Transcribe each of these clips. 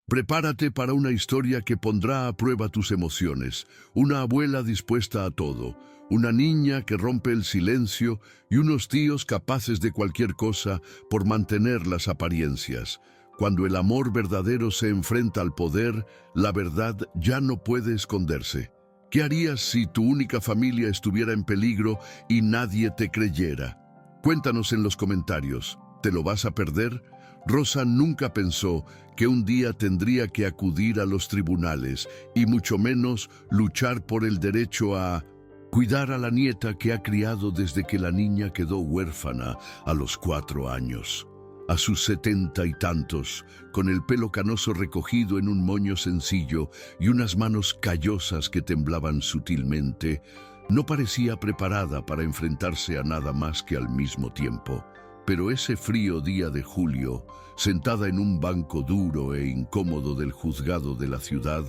Prepárate para una historia que pondrá a prueba tus emociones, una abuela dispuesta a todo, una niña que rompe el silencio y unos tíos capaces de cualquier cosa por mantener las apariencias. Cuando el amor verdadero se enfrenta al poder, la verdad ya no puede esconderse. ¿Qué harías si tu única familia estuviera en peligro y nadie te creyera? Cuéntanos en los comentarios. ¿Te lo vas a perder? Rosa nunca pensó que un día tendría que acudir a los tribunales y mucho menos luchar por el derecho a cuidar a la nieta que ha criado desde que la niña quedó huérfana a los 4 años. A sus 70 y tantos, con el pelo canoso recogido en un moño sencillo y unas manos callosas que temblaban sutilmente, no parecía preparada para enfrentarse a nada más que al mismo tiempo. Pero ese frío día de julio, sentada en un banco duro e incómodo del juzgado de la ciudad,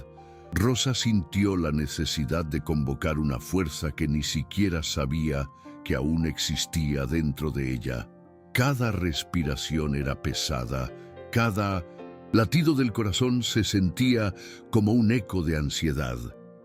Rosa sintió la necesidad de convocar una fuerza que ni siquiera sabía que aún existía dentro de ella. Cada respiración era pesada, cada latido del corazón se sentía como un eco de ansiedad.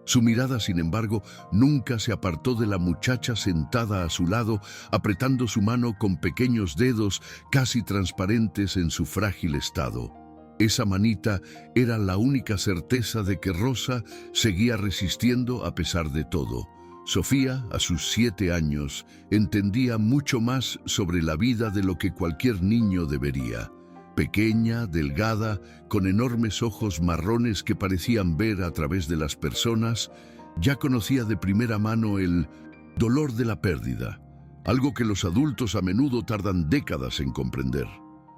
Su mirada, sin embargo, nunca se apartó de la muchacha sentada a su lado, apretando su mano con pequeños dedos casi transparentes en su frágil estado. Esa manita era la única certeza de que Rosa seguía resistiendo a pesar de todo. Sofía, a sus 7 años, entendía mucho más sobre la vida de lo que cualquier niño debería. Pequeña, delgada, con enormes ojos marrones que parecían ver a través de las personas, ya conocía de primera mano el dolor de la pérdida, algo que los adultos a menudo tardan décadas en comprender.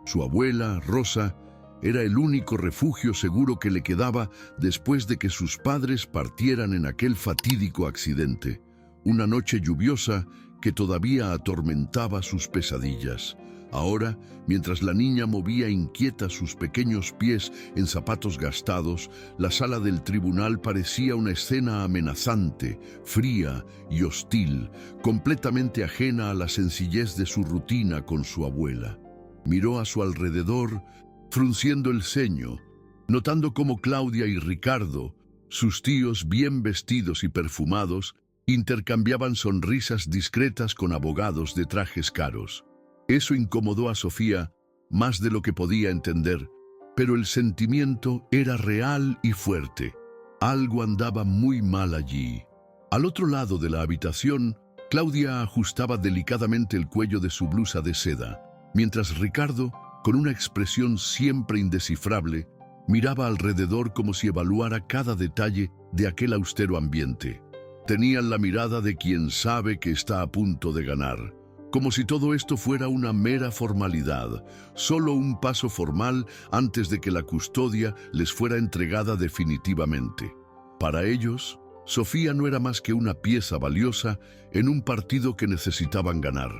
Su abuela, Rosa, era el único refugio seguro que le quedaba después de que sus padres partieran en aquel fatídico accidente, una noche lluviosa que todavía atormentaba sus pesadillas. Ahora, mientras la niña movía inquieta sus pequeños pies en zapatos gastados, la sala del tribunal parecía una escena amenazante, fría y hostil, completamente ajena a la sencillez de su rutina con su abuela. Miró a su alrededor, frunciendo el ceño, notando cómo Claudia y Ricardo, sus tíos bien vestidos y perfumados, intercambiaban sonrisas discretas con abogados de trajes caros. Eso incomodó a Sofía más de lo que podía entender, pero el sentimiento era real y fuerte. Algo andaba muy mal allí. Al otro lado de la habitación, Claudia ajustaba delicadamente el cuello de su blusa de seda, mientras Ricardo, con una expresión siempre indescifrable, miraba alrededor como si evaluara cada detalle de aquel austero ambiente. Tenían la mirada de quien sabe que está a punto de ganar, como si todo esto fuera una mera formalidad, solo un paso formal antes de que la custodia les fuera entregada definitivamente. Para ellos, Sofía no era más que una pieza valiosa en un partido que necesitaban ganar,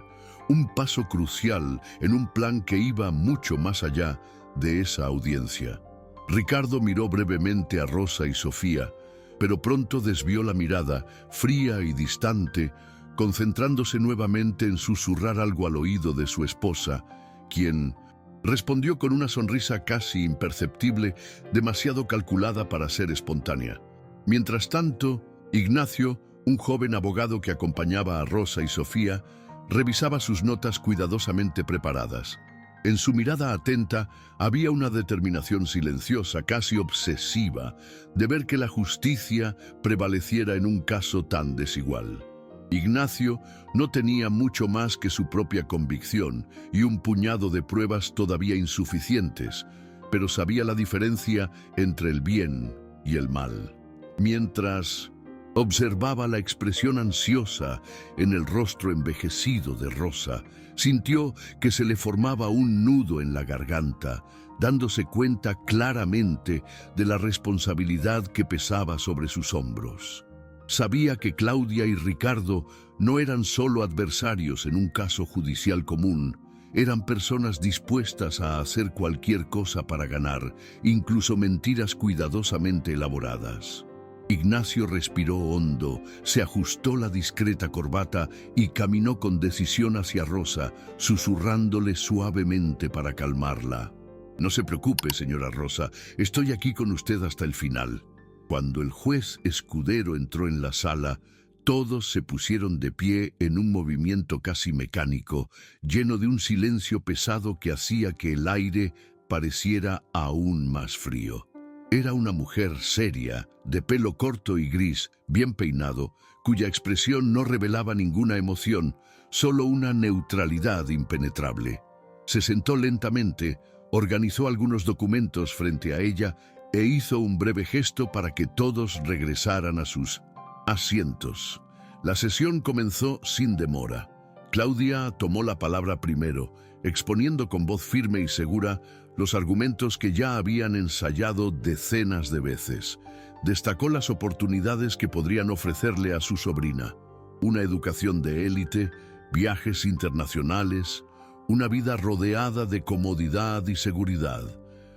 un paso crucial en un plan que iba mucho más allá de esa audiencia. Ricardo miró brevemente a Rosa y Sofía, pero pronto desvió la mirada, fría y distante, concentrándose nuevamente en susurrar algo al oído de su esposa, quien respondió con una sonrisa casi imperceptible, demasiado calculada para ser espontánea. Mientras tanto, Ignacio, un joven abogado que acompañaba a Rosa y Sofía, revisaba sus notas cuidadosamente preparadas. En su mirada atenta había una determinación silenciosa, casi obsesiva, de ver que la justicia prevaleciera en un caso tan desigual. Ignacio no tenía mucho más que su propia convicción y un puñado de pruebas todavía insuficientes, pero sabía la diferencia entre el bien y el mal. Mientras observaba la expresión ansiosa en el rostro envejecido de Rosa, sintió que se le formaba un nudo en la garganta, dándose cuenta claramente de la responsabilidad que pesaba sobre sus hombros. Sabía que Claudia y Ricardo no eran solo adversarios en un caso judicial común, eran personas dispuestas a hacer cualquier cosa para ganar, incluso mentiras cuidadosamente elaboradas. Ignacio respiró hondo, se ajustó la discreta corbata y caminó con decisión hacia Rosa, susurrándole suavemente para calmarla. No se preocupe, señora Rosa, estoy aquí con usted hasta el final. Cuando el juez Escudero entró en la sala, todos se pusieron de pie en un movimiento casi mecánico, lleno de un silencio pesado que hacía que el aire pareciera aún más frío. Era una mujer seria, de pelo corto y gris, bien peinado, cuya expresión no revelaba ninguna emoción, solo una neutralidad impenetrable. Se sentó lentamente, organizó algunos documentos frente a ella e hizo un breve gesto para que todos regresaran a sus asientos. La sesión comenzó sin demora. Claudia tomó la palabra primero, exponiendo con voz firme y segura los argumentos que ya habían ensayado decenas de veces. Destacó las oportunidades que podrían ofrecerle a su sobrina: una educación de élite, viajes internacionales, una vida rodeada de comodidad y seguridad.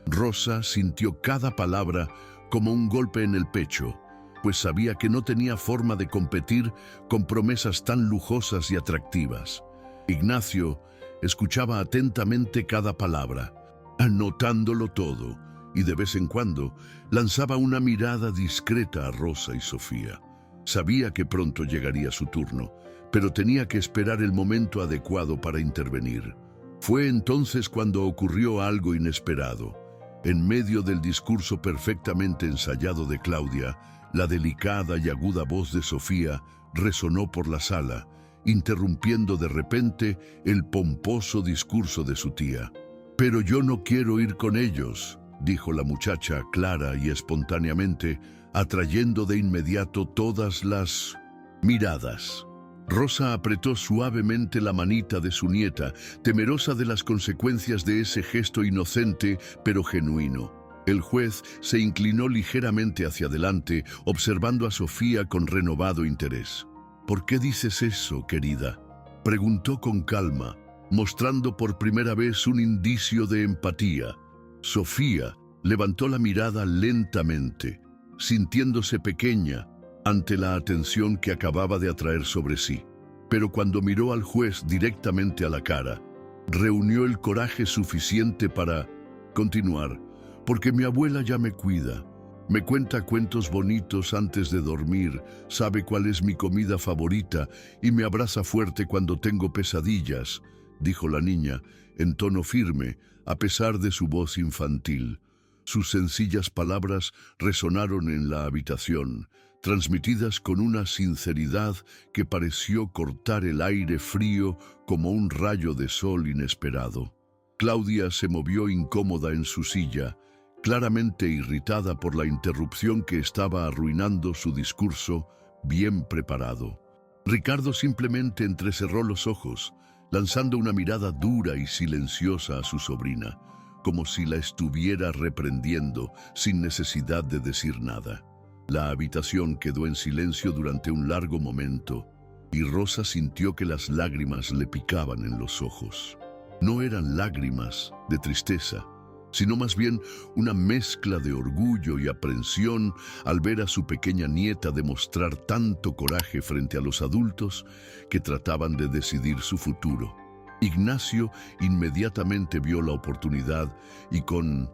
Rosa sintió cada palabra como un golpe en el pecho, pues sabía que no tenía forma de competir con promesas tan lujosas y atractivas. Ignacio escuchaba atentamente cada palabra, anotándolo todo, y de vez en cuando lanzaba una mirada discreta a Rosa y Sofía. Sabía que pronto llegaría su turno, pero tenía que esperar el momento adecuado para intervenir. Fue entonces cuando ocurrió algo inesperado. En medio del discurso perfectamente ensayado de Claudia, la delicada y aguda voz de Sofía resonó por la sala, interrumpiendo de repente el pomposo discurso de su tía. «Pero yo no quiero ir con ellos», dijo la muchacha clara y espontáneamente, atrayendo de inmediato todas las miradas. Rosa apretó suavemente la manita de su nieta, temerosa de las consecuencias de ese gesto inocente pero genuino. El juez se inclinó ligeramente hacia adelante, observando a Sofía con renovado interés. «¿Por qué dices eso, querida?», preguntó con calma, mostrando por primera vez un indicio de empatía. Sofía levantó la mirada lentamente, sintiéndose pequeña ante la atención que acababa de atraer sobre sí. Pero cuando miró al juez directamente a la cara, reunió el coraje suficiente para continuar. «Porque mi abuela ya me cuida, me cuenta cuentos bonitos antes de dormir, sabe cuál es mi comida favorita y me abraza fuerte cuando tengo pesadillas», dijo la niña, en tono firme, a pesar de su voz infantil. Sus sencillas palabras resonaron en la habitación, transmitidas con una sinceridad que pareció cortar el aire frío como un rayo de sol inesperado. Claudia se movió incómoda en su silla, claramente irritada por la interrupción que estaba arruinando su discurso bien preparado. Ricardo simplemente entrecerró los ojos, lanzando una mirada dura y silenciosa a su sobrina, como si la estuviera reprendiendo sin necesidad de decir nada. La habitación quedó en silencio durante un largo momento, y Rosa sintió que las lágrimas le picaban en los ojos. No eran lágrimas de tristeza, sino más bien una mezcla de orgullo y aprensión al ver a su pequeña nieta demostrar tanto coraje frente a los adultos que trataban de decidir su futuro. Ignacio inmediatamente vio la oportunidad y con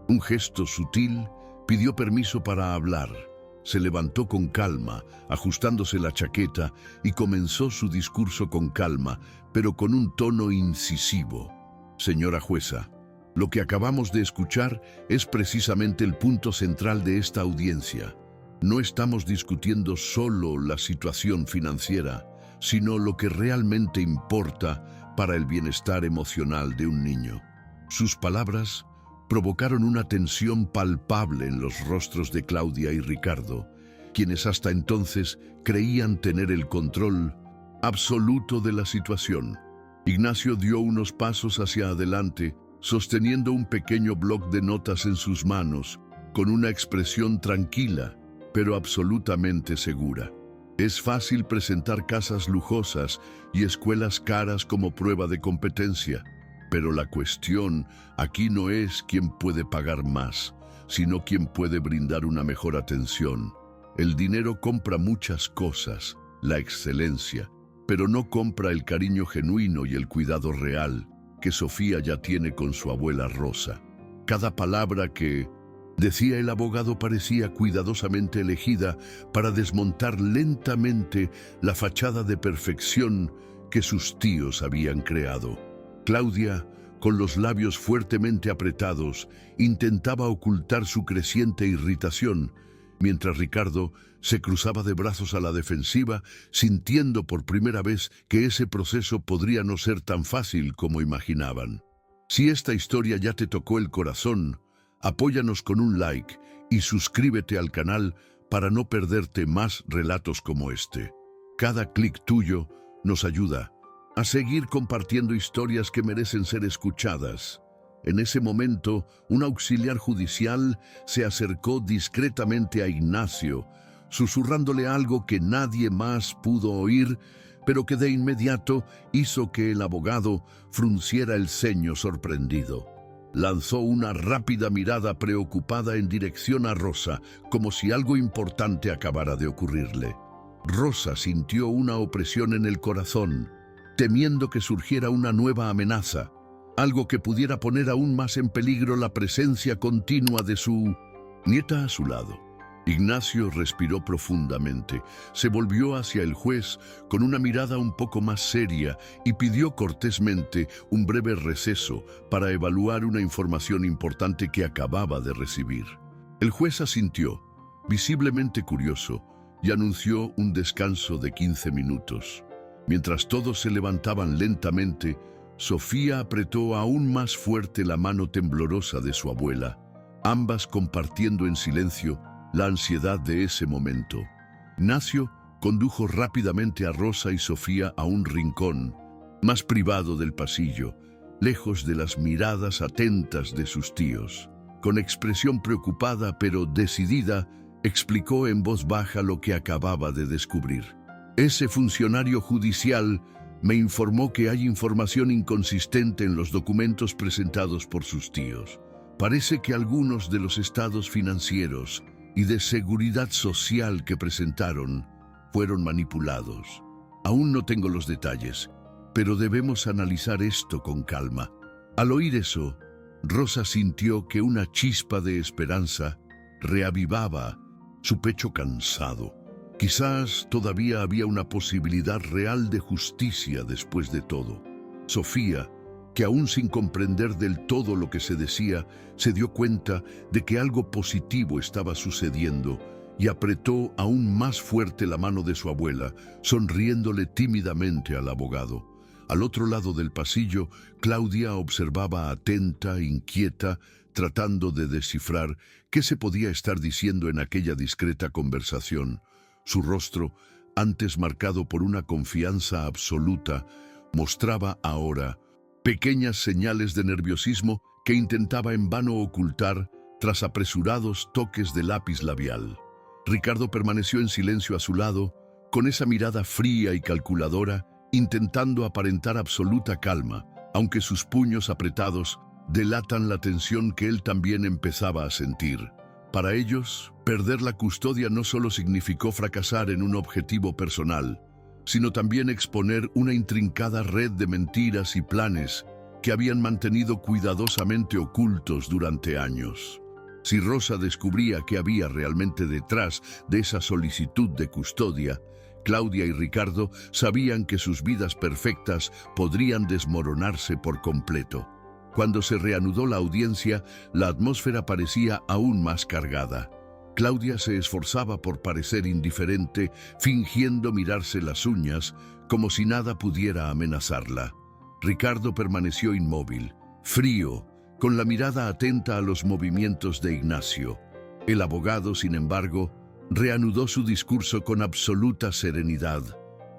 un gesto sutil pidió permiso para hablar. Se levantó con calma, ajustándose la chaqueta, y comenzó su discurso con calma, pero con un tono incisivo. «Señora jueza, lo que acabamos de escuchar es precisamente el punto central de esta audiencia. No estamos discutiendo solo la situación financiera, sino lo que realmente importa para el bienestar emocional de un niño». Sus palabras provocaron una tensión palpable en los rostros de Claudia y Ricardo, quienes hasta entonces creían tener el control absoluto de la situación. Ignacio dio unos pasos hacia adelante, sosteniendo un pequeño bloc de notas en sus manos, con una expresión tranquila, pero absolutamente segura. Es fácil presentar casas lujosas y escuelas caras como prueba de competencia, pero la cuestión aquí no es quién puede pagar más, sino quién puede brindar una mejor atención. El dinero compra muchas cosas, la excelencia, pero no compra el cariño genuino y el cuidado real que Sofía ya tiene con su abuela Rosa. Cada palabra que decía el abogado parecía cuidadosamente elegida para desmontar lentamente la fachada de perfección que sus tíos habían creado. Claudia, con los labios fuertemente apretados, intentaba ocultar su creciente irritación, mientras Ricardo se cruzaba de brazos a la defensiva, sintiendo por primera vez que ese proceso podría no ser tan fácil como imaginaban. Si esta historia ya te tocó el corazón, apóyanos con un like y suscríbete al canal para no perderte más relatos como este. Cada clic tuyo nos ayuda a seguir compartiendo historias que merecen ser escuchadas. En ese momento, un auxiliar judicial se acercó discretamente a Ignacio, susurrándole algo que nadie más pudo oír, pero que de inmediato hizo que el abogado frunciera el ceño sorprendido. Lanzó una rápida mirada preocupada en dirección a Rosa, como si algo importante acabara de ocurrirle. Rosa sintió una opresión en el corazón, temiendo que surgiera una nueva amenaza, algo que pudiera poner aún más en peligro la presencia continua de su nieta a su lado. Ignacio respiró profundamente, se volvió hacia el juez con una mirada un poco más seria y pidió cortésmente un breve receso para evaluar una información importante que acababa de recibir. El juez asintió, visiblemente curioso, y anunció un descanso de 15 minutos. Mientras todos se levantaban lentamente, Sofía apretó aún más fuerte la mano temblorosa de su abuela, ambas compartiendo en silencio la ansiedad de ese momento. Ignacio condujo rápidamente a Rosa y Sofía a un rincón más privado del pasillo, lejos de las miradas atentas de sus tíos. Con expresión preocupada pero decidida, explicó en voz baja lo que acababa de descubrir. Ese funcionario judicial me informó que hay información inconsistente en los documentos presentados por sus tíos. Parece que algunos de los estados financieros y de seguridad social que presentaron fueron manipulados. Aún no tengo los detalles, pero debemos analizar esto con calma. Al oír eso, Rosa sintió que una chispa de esperanza reavivaba su pecho cansado. Quizás todavía había una posibilidad real de justicia después de todo. Sofía, que aún sin comprender del todo lo que se decía, se dio cuenta de que algo positivo estaba sucediendo y apretó aún más fuerte la mano de su abuela, sonriéndole tímidamente al abogado. Al otro lado del pasillo, Claudia observaba atenta, inquieta, tratando de descifrar qué se podía estar diciendo en aquella discreta conversación. Su rostro, antes marcado por una confianza absoluta, mostraba ahora pequeñas señales de nerviosismo que intentaba en vano ocultar tras apresurados toques de lápiz labial. Ricardo permaneció en silencio a su lado, con esa mirada fría y calculadora, intentando aparentar absoluta calma, aunque sus puños apretados delatan la tensión que él también empezaba a sentir. Para ellos, perder la custodia no solo significó fracasar en un objetivo personal, sino también exponer una intrincada red de mentiras y planes que habían mantenido cuidadosamente ocultos durante años. Si Rosa descubría qué había realmente detrás de esa solicitud de custodia, Claudia y Ricardo sabían que sus vidas perfectas podrían desmoronarse por completo. Cuando se reanudó la audiencia, la atmósfera parecía aún más cargada. Claudia se esforzaba por parecer indiferente, fingiendo mirarse las uñas, como si nada pudiera amenazarla. Ricardo permaneció inmóvil, frío, con la mirada atenta a los movimientos de Ignacio. El abogado, sin embargo, reanudó su discurso con absoluta serenidad,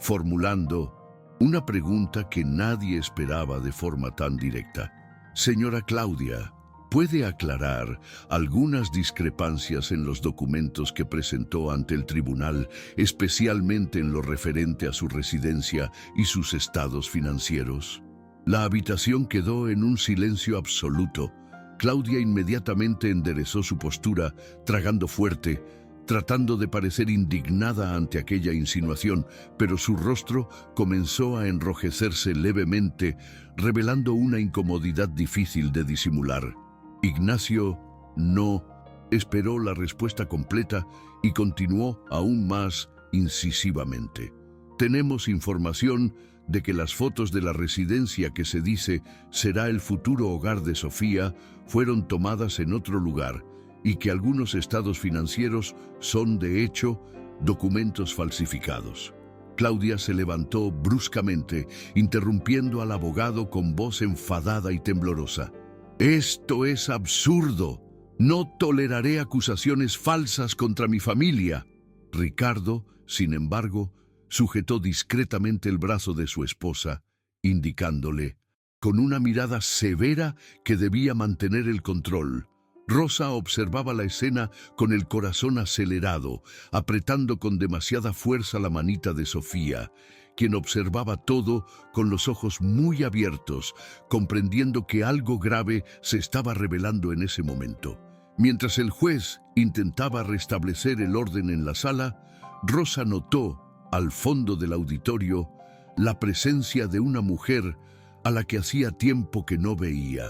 formulando una pregunta que nadie esperaba de forma tan directa. Señora Claudia, ¿puede aclarar algunas discrepancias en los documentos que presentó ante el tribunal, especialmente en lo referente a su residencia y sus estados financieros? La habitación quedó en un silencio absoluto. Claudia inmediatamente enderezó su postura, tragando fuerte, tratando de parecer indignada ante aquella insinuación, pero su rostro comenzó a enrojecerse levemente, revelando una incomodidad difícil de disimular. Ignacio no esperó la respuesta completa y continuó aún más incisivamente. Tenemos información de que las fotos de la residencia que se dice será el futuro hogar de Sofía fueron tomadas en otro lugar y que algunos estados financieros son, de hecho, documentos falsificados. Claudia se levantó bruscamente, interrumpiendo al abogado con voz enfadada y temblorosa. «Esto es absurdo. No toleraré acusaciones falsas contra mi familia». Ricardo, sin embargo, sujetó discretamente el brazo de su esposa, indicándole, con una mirada severa, que debía mantener el control. Rosa observaba la escena con el corazón acelerado, apretando con demasiada fuerza la manita de Sofía, quien observaba todo con los ojos muy abiertos, comprendiendo que algo grave se estaba revelando en ese momento. Mientras el juez intentaba restablecer el orden en la sala, Rosa notó, al fondo del auditorio, la presencia de una mujer a la que hacía tiempo que no veía.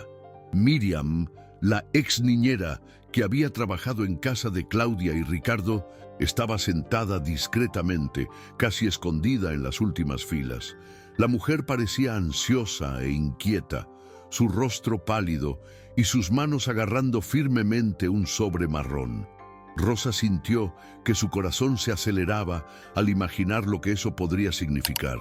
Miriam, la ex niñera que había trabajado en casa de Claudia y Ricardo, estaba sentada discretamente, casi escondida en las últimas filas. La mujer parecía ansiosa e inquieta, su rostro pálido y sus manos agarrando firmemente un sobre marrón. Rosa sintió que su corazón se aceleraba al imaginar lo que eso podría significar.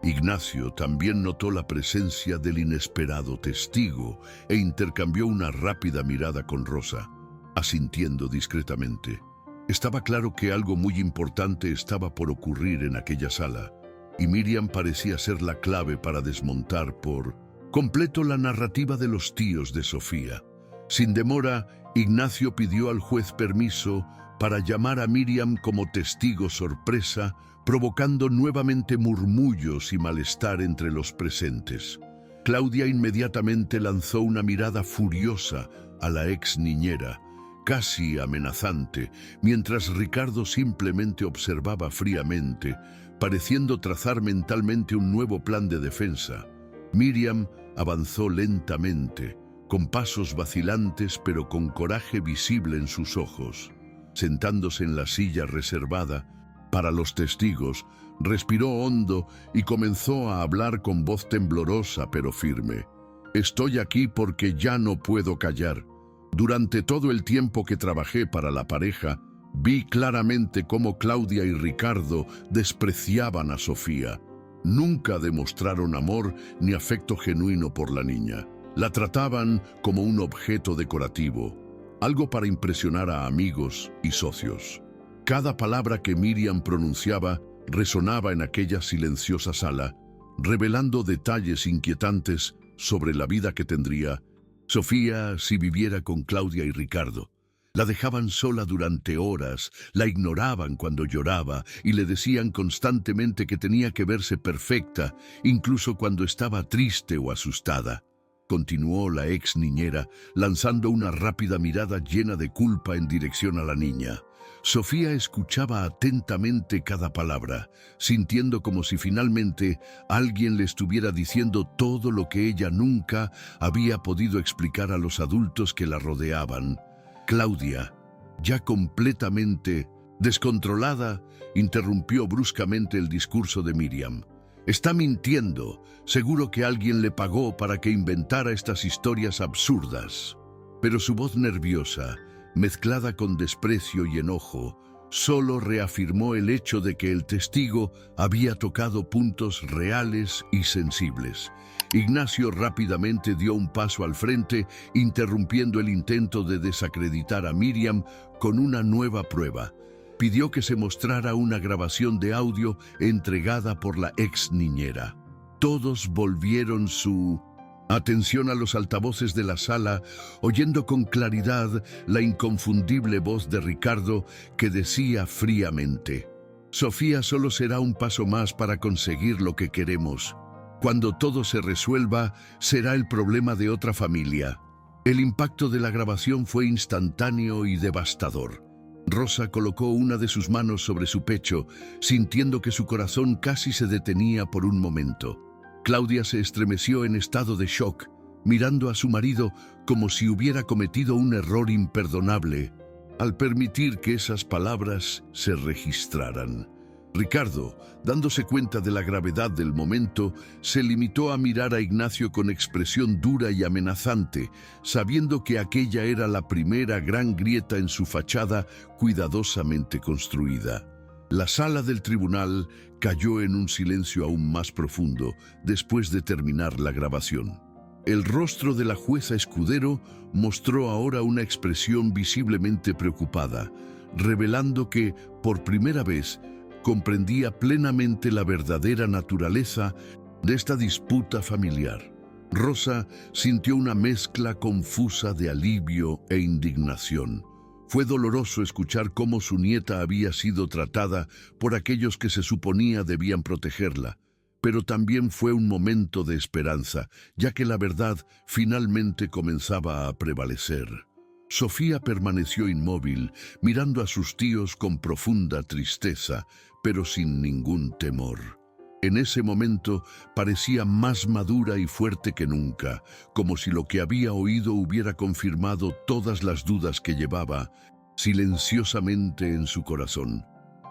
Ignacio también notó la presencia del inesperado testigo e intercambió una rápida mirada con Rosa, asintiendo discretamente. Estaba claro que algo muy importante estaba por ocurrir en aquella sala, y Miriam parecía ser la clave para desmontar por completo la narrativa de los tíos de Sofía. Sin demora, Ignacio pidió al juez permiso para llamar a Miriam como testigo sorpresa, provocando nuevamente murmullos y malestar entre los presentes. Claudia inmediatamente lanzó una mirada furiosa a la ex niñera, casi amenazante, mientras Ricardo simplemente observaba fríamente, pareciendo trazar mentalmente un nuevo plan de defensa. Miriam avanzó lentamente, con pasos vacilantes pero con coraje visible en sus ojos. Sentándose en la silla reservada para los testigos, respiró hondo y comenzó a hablar con voz temblorosa pero firme. «Estoy aquí porque ya no puedo callar. Durante todo el tiempo que trabajé para la pareja, vi claramente cómo Claudia y Ricardo despreciaban a Sofía. Nunca demostraron amor ni afecto genuino por la niña. La trataban como un objeto decorativo, algo para impresionar a amigos y socios. Cada palabra que Miriam pronunciaba resonaba en aquella silenciosa sala, revelando detalles inquietantes sobre la vida que tendría Sofía si viviera con Claudia y Ricardo. La dejaban sola durante horas, la ignoraban cuando lloraba y le decían constantemente que tenía que verse perfecta, incluso cuando estaba triste o asustada. Continuó la ex niñera, lanzando una rápida mirada llena de culpa en dirección a la niña. Sofía escuchaba atentamente cada palabra, sintiendo como si finalmente alguien le estuviera diciendo todo lo que ella nunca había podido explicar a los adultos que la rodeaban. Claudia, ya completamente descontrolada, interrumpió bruscamente el discurso de Miriam. «Está mintiendo. Seguro que alguien le pagó para que inventara estas historias absurdas». Pero su voz nerviosa, mezclada con desprecio y enojo, solo reafirmó el hecho de que el testigo había tocado puntos reales y sensibles. Ignacio rápidamente dio un paso al frente, interrumpiendo el intento de desacreditar a Miriam con una nueva prueba. Pidió que se mostrara una grabación de audio entregada por la ex niñera. Todos volvieron su atención a los altavoces de la sala, oyendo con claridad la inconfundible voz de Ricardo que decía fríamente: «Sofía solo será un paso más para conseguir lo que queremos. Cuando todo se resuelva, será el problema de otra familia». El impacto de la grabación fue instantáneo y devastador. Rosa colocó una de sus manos sobre su pecho, sintiendo que su corazón casi se detenía por un momento. Claudia se estremeció en estado de shock, mirando a su marido como si hubiera cometido un error imperdonable, al permitir que esas palabras se registraran. Ricardo, dándose cuenta de la gravedad del momento, se limitó a mirar a Ignacio con expresión dura y amenazante, sabiendo que aquella era la primera gran grieta en su fachada cuidadosamente construida. La sala del tribunal cayó en un silencio aún más profundo después de terminar la grabación. El rostro de la jueza Escudero mostró ahora una expresión visiblemente preocupada, revelando que, por primera vez, comprendía plenamente la verdadera naturaleza de esta disputa familiar. Rosa sintió una mezcla confusa de alivio e indignación. Fue doloroso escuchar cómo su nieta había sido tratada por aquellos que se suponía debían protegerla, pero también fue un momento de esperanza, ya que la verdad finalmente comenzaba a prevalecer. Sofía permaneció inmóvil, mirando a sus tíos con profunda tristeza, pero sin ningún temor. En ese momento parecía más madura y fuerte que nunca, como si lo que había oído hubiera confirmado todas las dudas que llevaba silenciosamente en su corazón.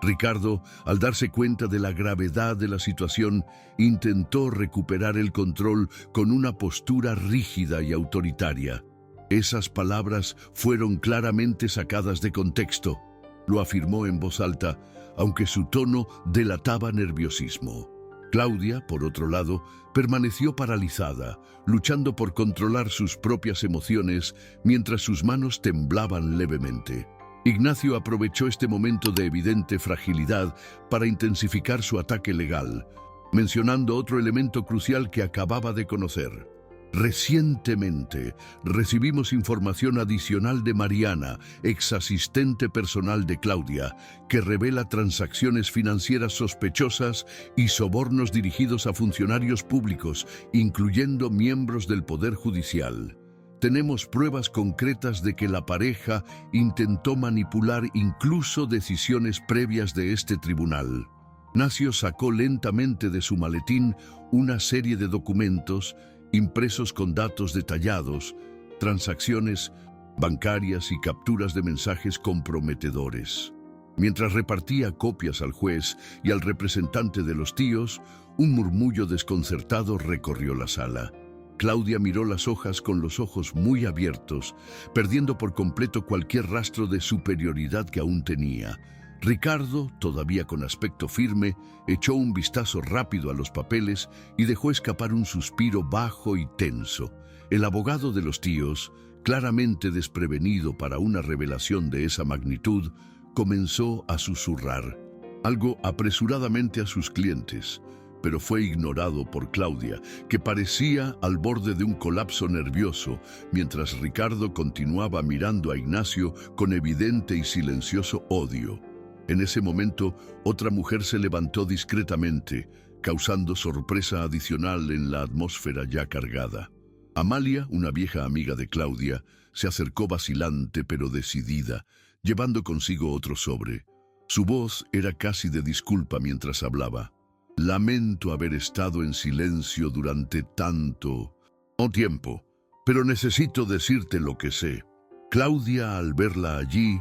Ricardo, al darse cuenta de la gravedad de la situación, intentó recuperar el control con una postura rígida y autoritaria. Esas palabras fueron claramente sacadas de contexto, lo afirmó en voz alta, aunque su tono delataba nerviosismo. Claudia, por otro lado, permaneció paralizada, luchando por controlar sus propias emociones mientras sus manos temblaban levemente. Ignacio aprovechó este momento de evidente fragilidad para intensificar su ataque legal, mencionando otro elemento crucial que acababa de conocer. Recientemente recibimos información adicional de Mariana, ex asistente personal de Claudia, que revela transacciones financieras sospechosas y sobornos dirigidos a funcionarios públicos, incluyendo miembros del Poder Judicial. Tenemos pruebas concretas de que la pareja intentó manipular incluso decisiones previas de este tribunal. Ignacio sacó lentamente de su maletín una serie de documentos impresos con datos detallados, transacciones bancarias y capturas de mensajes comprometedores. Mientras repartía copias al juez y al representante de los tíos, un murmullo desconcertado recorrió la sala. Claudia miró las hojas con los ojos muy abiertos, perdiendo por completo cualquier rastro de superioridad que aún tenía. Ricardo, todavía con aspecto firme, echó un vistazo rápido a los papeles y dejó escapar un suspiro bajo y tenso. El abogado de los tíos, claramente desprevenido para una revelación de esa magnitud, comenzó a susurrar algo apresuradamente a sus clientes, pero fue ignorado por Claudia, que parecía al borde de un colapso nervioso, mientras Ricardo continuaba mirando a Ignacio con evidente y silencioso odio. En ese momento, otra mujer se levantó discretamente, causando sorpresa adicional en la atmósfera ya cargada. Amalia, una vieja amiga de Claudia, se acercó vacilante pero decidida, llevando consigo otro sobre. Su voz era casi de disculpa mientras hablaba. Lamento haber estado en silencio durante tanto tiempo, pero necesito decirte lo que sé. Claudia, al verla allí,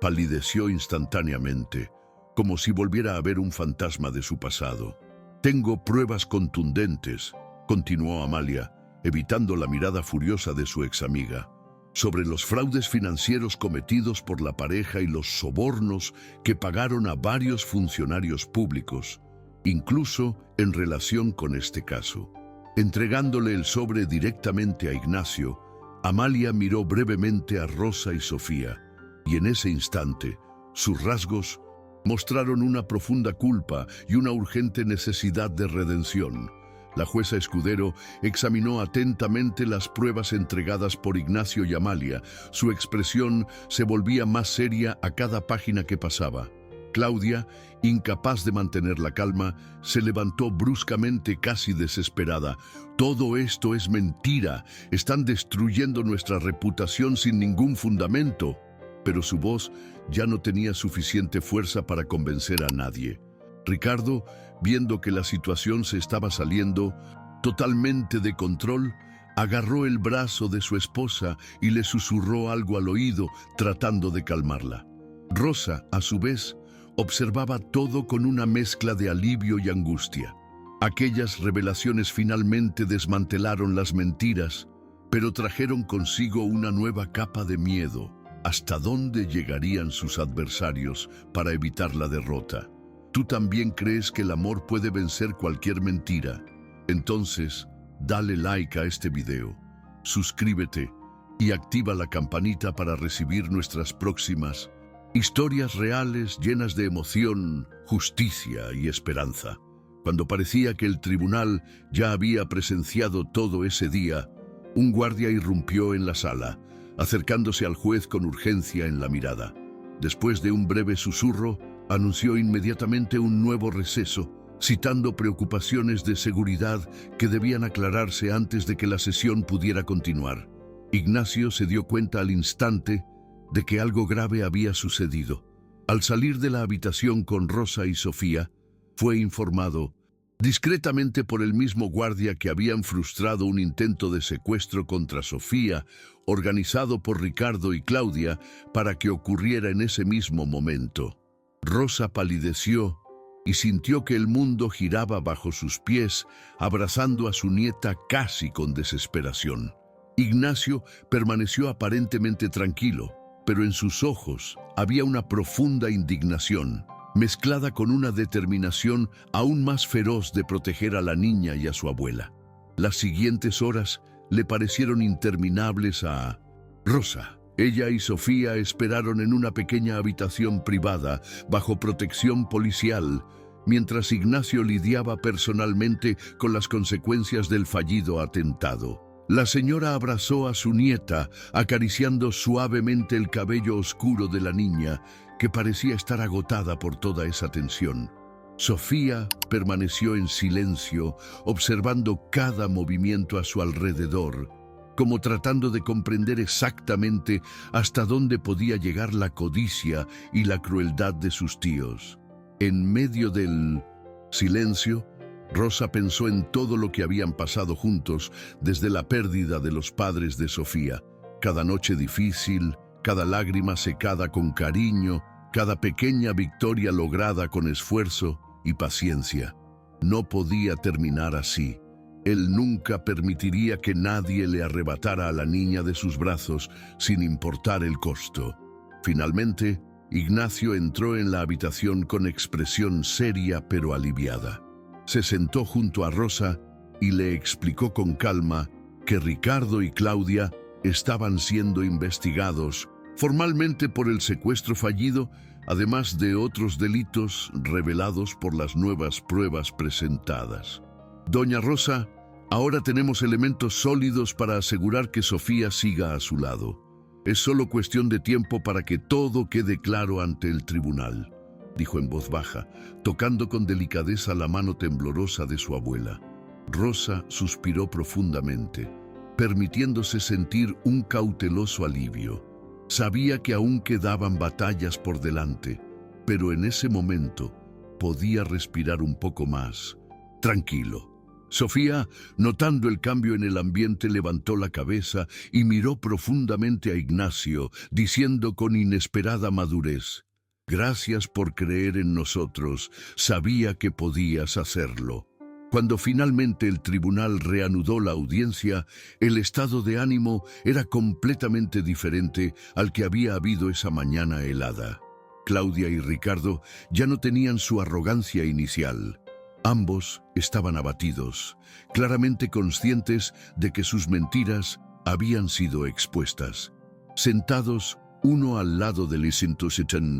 palideció instantáneamente, como si volviera a ver un fantasma de su pasado. Tengo pruebas contundentes, continuó Amalia, evitando la mirada furiosa de su examiga, sobre los fraudes financieros cometidos por la pareja y los sobornos que pagaron a varios funcionarios públicos, incluso en relación con este caso. Entregándole el sobre directamente a Ignacio, Amalia miró brevemente a Rosa y Sofía, y en ese instante, sus rasgos mostraron una profunda culpa y una urgente necesidad de redención. La jueza Escudero examinó atentamente las pruebas entregadas por Ignacio y Amalia. Su expresión se volvía más seria a cada página que pasaba. Claudia, incapaz de mantener la calma, se levantó bruscamente, casi desesperada. Todo esto es mentira. Están destruyendo nuestra reputación sin ningún fundamento. Pero su voz ya no tenía suficiente fuerza para convencer a nadie. Ricardo, viendo que la situación se estaba saliendo totalmente de control, Agarró el brazo de su esposa y le susurró algo al oído, tratando de calmarla. Rosa, a su vez, observaba todo con una mezcla de alivio y angustia. Aquellas revelaciones finalmente desmantelaron las mentiras, pero trajeron consigo una nueva capa de miedo. ¿Hasta dónde llegarían sus adversarios para evitar la derrota? ¿Tú también crees que el amor puede vencer cualquier mentira? Entonces, dale like a este video, suscríbete y activa la campanita para recibir nuestras próximas historias reales llenas de emoción, justicia y esperanza. Cuando parecía que el tribunal ya había presenciado todo ese día, un guardia irrumpió en la sala, acercándose al juez con urgencia en la mirada. Después de un breve susurro, anunció inmediatamente un nuevo receso, citando preocupaciones de seguridad que debían aclararse antes de que la sesión pudiera continuar. Ignacio se dio cuenta al instante de que algo grave había sucedido. Al salir de la habitación con Rosa y Sofía, fue informado discretamente por el mismo guardia que habían frustrado un intento de secuestro contra Sofía, organizado por Ricardo y Claudia, para que ocurriera en ese mismo momento. Rosa palideció y sintió que el mundo giraba bajo sus pies, abrazando a su nieta casi con desesperación. Ignacio permaneció aparentemente tranquilo, pero en sus ojos había una profunda indignación, mezclada con una determinación aún más feroz de proteger a la niña y a su abuela. Las siguientes horas le parecieron interminables a Rosa. Ella y Sofía esperaron en una pequeña habitación privada, bajo protección policial, mientras Ignacio lidiaba personalmente con las consecuencias del fallido atentado. La señora abrazó a su nieta, acariciando suavemente el cabello oscuro de la niña, que parecía estar agotada por toda esa tensión. Sofía permaneció en silencio, observando cada movimiento a su alrededor, como tratando de comprender exactamente hasta dónde podía llegar la codicia y la crueldad de sus tíos. En medio del silencio, Rosa pensó en todo lo que habían pasado juntos desde la pérdida de los padres de Sofía. Cada noche difícil, cada lágrima secada con cariño, cada pequeña victoria lograda con esfuerzo y paciencia. No podía terminar así. Él nunca permitiría que nadie le arrebatara a la niña de sus brazos, sin importar el costo. Finalmente, Ignacio entró en la habitación con expresión seria pero aliviada. Se sentó junto a Rosa y le explicó con calma que Ricardo y Claudia estaban siendo investigados formalmente por el secuestro fallido, además de otros delitos revelados por las nuevas pruebas presentadas. Doña Rosa, ahora tenemos elementos sólidos para asegurar que Sofía siga a su lado. Es solo cuestión de tiempo para que todo quede claro ante el tribunal, dijo en voz baja, tocando con delicadeza la mano temblorosa de su abuela. Rosa suspiró profundamente, permitiéndose sentir un cauteloso alivio. Sabía que aún quedaban batallas por delante, pero en ese momento podía respirar un poco más, tranquilo. Sofía, notando el cambio en el ambiente, levantó la cabeza y miró profundamente a Ignacio, diciendo con inesperada madurez: «Gracias por creer en nosotros, sabía que podías hacerlo». Cuando finalmente el tribunal reanudó la audiencia, el estado de ánimo era completamente diferente al que había habido esa mañana helada. Claudia y Ricardo ya no tenían su arrogancia inicial. Ambos estaban abatidos, claramente conscientes de que sus mentiras habían sido expuestas. Sentados uno al lado de Lisintusitén,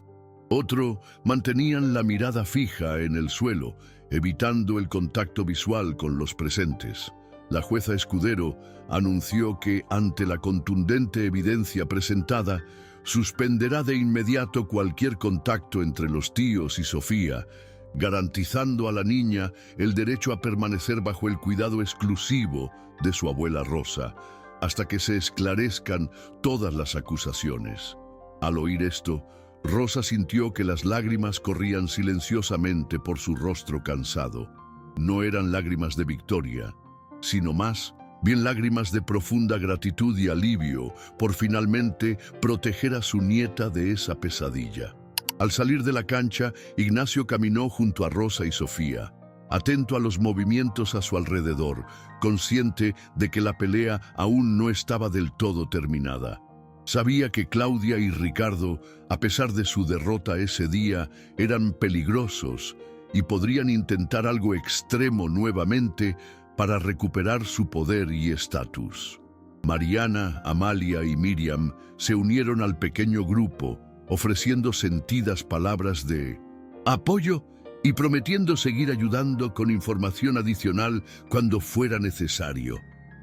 otro, mantenían la mirada fija en el suelo, evitando el contacto visual con los presentes. La jueza Escudero anunció que, ante la contundente evidencia presentada, suspenderá de inmediato cualquier contacto entre los tíos y Sofía, garantizando a la niña el derecho a permanecer bajo el cuidado exclusivo de su abuela Rosa, hasta que se esclarezcan todas las acusaciones. Al oír esto, Rosa sintió que las lágrimas corrían silenciosamente por su rostro cansado. No eran lágrimas de victoria, sino más vi en lágrimas de profunda gratitud y alivio por finalmente proteger a su nieta de esa pesadilla. Al salir de la cancha, Ignacio caminó junto a Rosa y Sofía, atento a los movimientos a su alrededor, consciente de que la pelea aún no estaba del todo terminada. Sabía que Claudia y Ricardo, a pesar de su derrota ese día, eran peligrosos y podrían intentar algo extremo nuevamente para recuperar su poder y estatus. Mariana, Amalia y Miriam se unieron al pequeño grupo, ofreciendo sentidas palabras de apoyo y prometiendo seguir ayudando con información adicional cuando fuera necesario.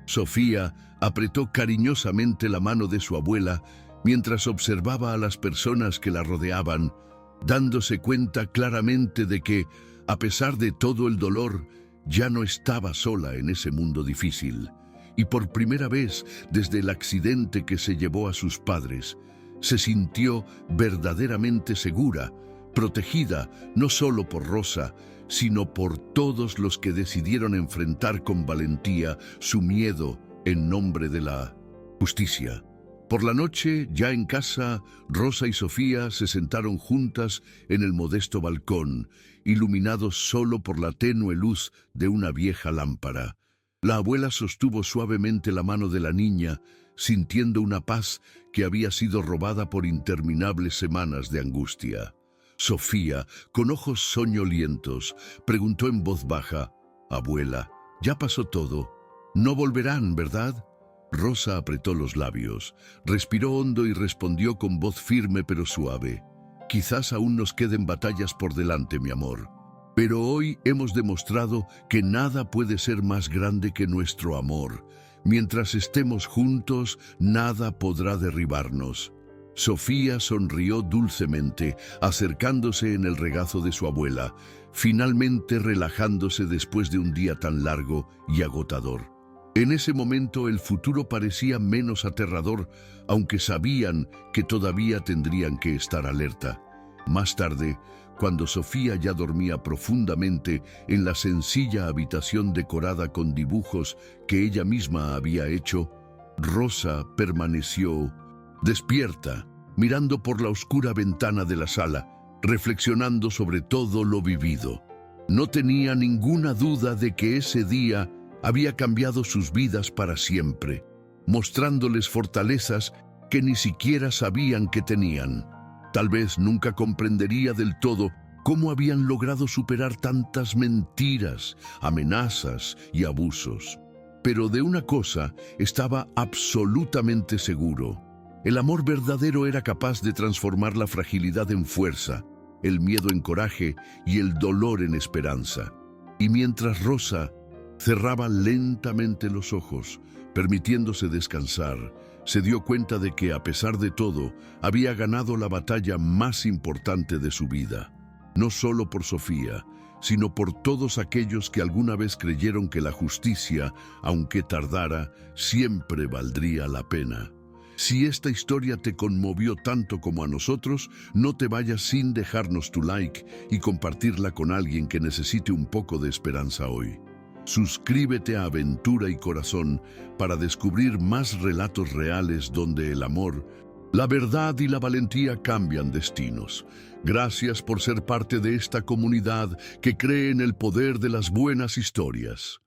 Sofía apretó cariñosamente la mano de su abuela mientras observaba a las personas que la rodeaban, dándose cuenta claramente de que, a pesar de todo el dolor, ya no estaba sola en ese mundo difícil. Y por primera vez desde el accidente que se llevó a sus padres, se sintió verdaderamente segura, protegida no solo por Rosa, sino por todos los que decidieron enfrentar con valentía su miedo en nombre de la justicia. Por la noche, ya en casa, Rosa y Sofía se sentaron juntas en el modesto balcón, iluminados solo por la tenue luz de una vieja lámpara. La abuela sostuvo suavemente la mano de la niña, sintiendo una paz que había sido robada por interminables semanas de angustia. Sofía, con ojos soñolientos, preguntó en voz baja: «Abuela, ya pasó todo. No volverán, ¿verdad?». Rosa apretó los labios, respiró hondo y respondió con voz firme pero suave: «Quizás aún nos queden batallas por delante, mi amor. Pero hoy hemos demostrado que nada puede ser más grande que nuestro amor. Mientras estemos juntos, nada podrá derribarnos». Sofía sonrió dulcemente, acercándose en el regazo de su abuela, finalmente relajándose después de un día tan largo y agotador. En ese momento el futuro parecía menos aterrador, aunque sabían que todavía tendrían que estar alerta. Más tarde, cuando Sofía ya dormía profundamente en la sencilla habitación decorada con dibujos que ella misma había hecho, Rosa permaneció despierta, mirando por la oscura ventana de la sala, reflexionando sobre todo lo vivido. No tenía ninguna duda de que ese día había cambiado sus vidas para siempre, mostrándoles fortalezas que ni siquiera sabían que tenían. Tal vez nunca comprendería del todo cómo habían logrado superar tantas mentiras, amenazas y abusos. Pero de una cosa estaba absolutamente seguro: el amor verdadero era capaz de transformar la fragilidad en fuerza, el miedo en coraje y el dolor en esperanza. Y mientras Rosa cerraba lentamente los ojos, permitiéndose descansar, se dio cuenta de que, a pesar de todo, había ganado la batalla más importante de su vida. No solo por Sofía, sino por todos aquellos que alguna vez creyeron que la justicia, aunque tardara, siempre valdría la pena. Si esta historia te conmovió tanto como a nosotros, no te vayas sin dejarnos tu like y compartirla con alguien que necesite un poco de esperanza hoy. Suscríbete a Aventura y Corazón para descubrir más relatos reales donde el amor, la verdad y la valentía cambian destinos. Gracias por ser parte de esta comunidad que cree en el poder de las buenas historias.